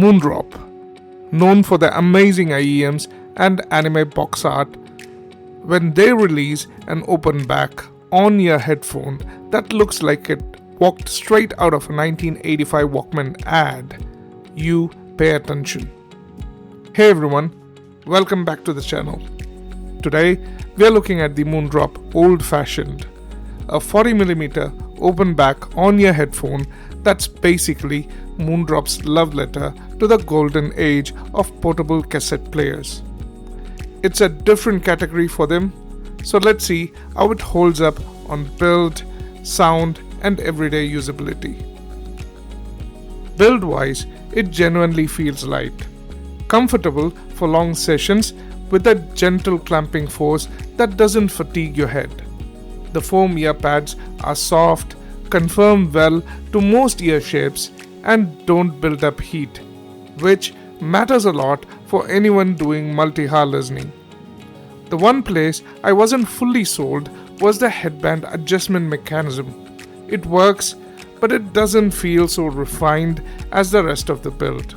Moondrop, known for their amazing IEMs and anime box art, when they release an open back on-ear headphone that looks like it walked straight out of a 1985 Walkman ad, you pay attention. Hey everyone, welcome back to the channel. Today we are looking at the Moondrop Old Fashioned, a 40mm open back on-ear headphone that's basically Moondrop's love letter to the golden age of portable cassette players. It's a different category for them, so let's see how it holds up on build, sound and everyday usability. Build-wise, it genuinely feels light, comfortable for long sessions with a gentle clamping force that doesn't fatigue your head. The foam ear pads are soft, conform well to most ear shapes and don't build up heat, which matters a lot for anyone doing multi-hour listening. The one place I wasn't fully sold was the headband adjustment mechanism. It works, but it doesn't feel so refined as the rest of the build.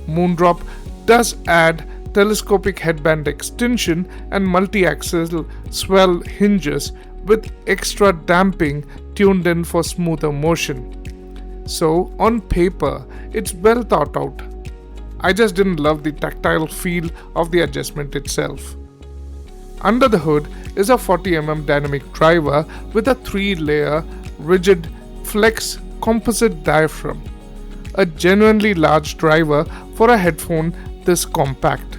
Moondrop does add telescopic headband extension and multi-axis swell hinges with extra damping tuned in for smoother motion. So on paper, it's well thought out. I just didn't love the tactile feel of the adjustment itself. Under the hood is a 40mm dynamic driver with a 3-layer rigid flex composite diaphragm, a genuinely large driver for a headphone this compact.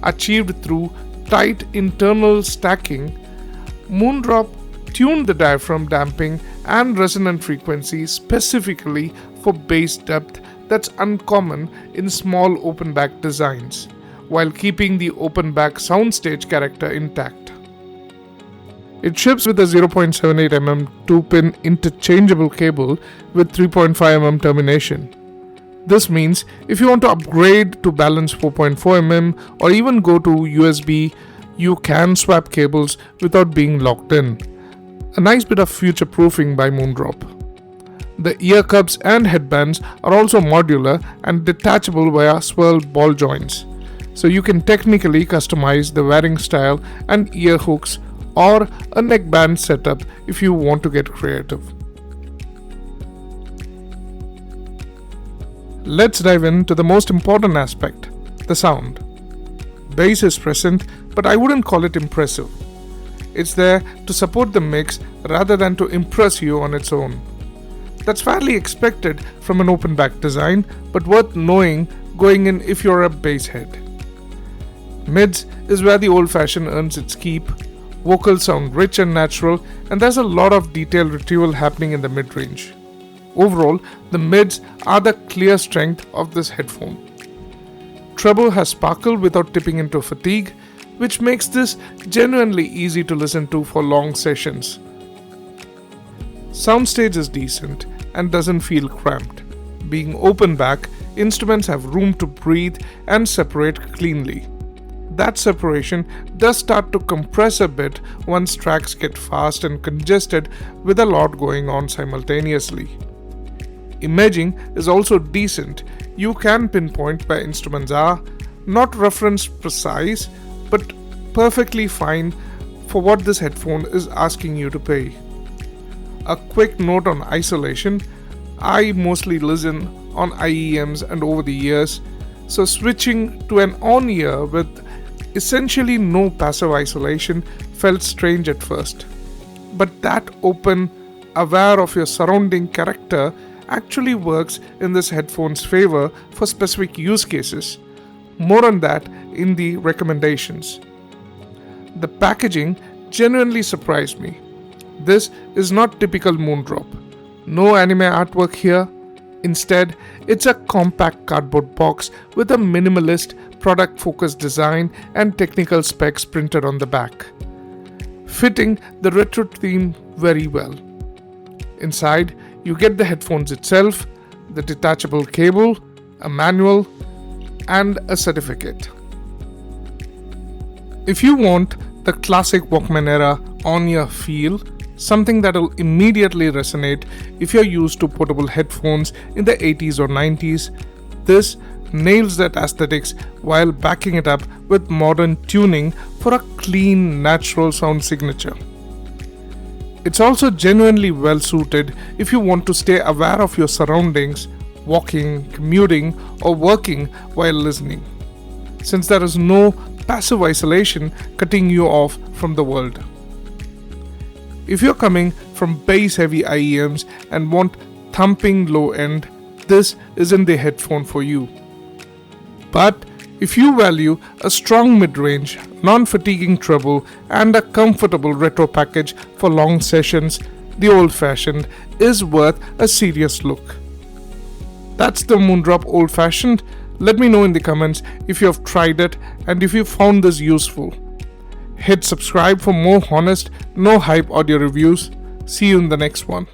Achieved through tight internal stacking, Moondrop tuned the diaphragm damping and resonant frequency specifically for bass depth that's uncommon in small open back designs, while keeping the open back soundstage character intact. It ships with a 0.78mm 2-pin interchangeable cable with 3.5mm termination. This means if you want to upgrade to balance 4.4mm or even go to USB, you can swap cables without being locked in. A nice bit of future-proofing by Moondrop. The ear cups and headbands are also modular and detachable via swirl ball joints, so you can technically customize the wearing style and ear hooks or a neckband setup if you want to get creative. Let's dive into the most important aspect, the sound. Bass is present, but I wouldn't call it impressive. It's there to support the mix rather than to impress you on its own. That's fairly expected from an open back design, but worth knowing going in if you're a bass head. Mids is where the Old Fashioned earns its keep. Vocals sound rich and natural, and there's a lot of detail retrieval happening in the mid-range. Overall, the mids are the clear strength of this headphone. Treble has sparkle without tipping into fatigue, which makes this genuinely easy to listen to for long sessions. Soundstage is decent and doesn't feel cramped. Being open back, instruments have room to breathe and separate cleanly. That separation does start to compress a bit once tracks get fast and congested with a lot going on simultaneously. Imaging is also decent. You can pinpoint where instruments are, not reference precise, but perfectly fine for what this headphone is asking you to pay. A quick note on isolation. I mostly listen on IEMs and over the years, so switching to an on-ear with essentially no passive isolation felt strange at first. But that open, aware of your surrounding character actually works in this headphone's favor for specific use cases. More on that in the recommendations. The packaging genuinely surprised me. This is not typical Moondrop. No anime artwork here. Instead, it's a compact cardboard box with a minimalist, product-focused design and technical specs printed on the back, fitting the retro theme very well. Inside, you get the headphones itself, the detachable cable, a manual, and a certificate. If you want the classic Walkman era on-ear feel, something that will immediately resonate if you're used to portable headphones in the 80s or 90s, this nails that aesthetics while backing it up with modern tuning for a clean, natural sound signature. It's also genuinely well suited if you want to stay aware of your surroundings, walking, commuting, or working while listening, since there is no passive isolation cutting you off from the world. If you're coming from bass heavy IEMs and want thumping low end, this isn't the headphone for you. But if you value a strong mid-range, non-fatiguing treble and a comfortable retro package for long sessions, the Old Fashioned is worth a serious look. That's the Moondrop Old Fashioned. Let me know in the comments if you have tried it and if you found this useful. Hit subscribe for more honest, no hype audio reviews. See you in the next one.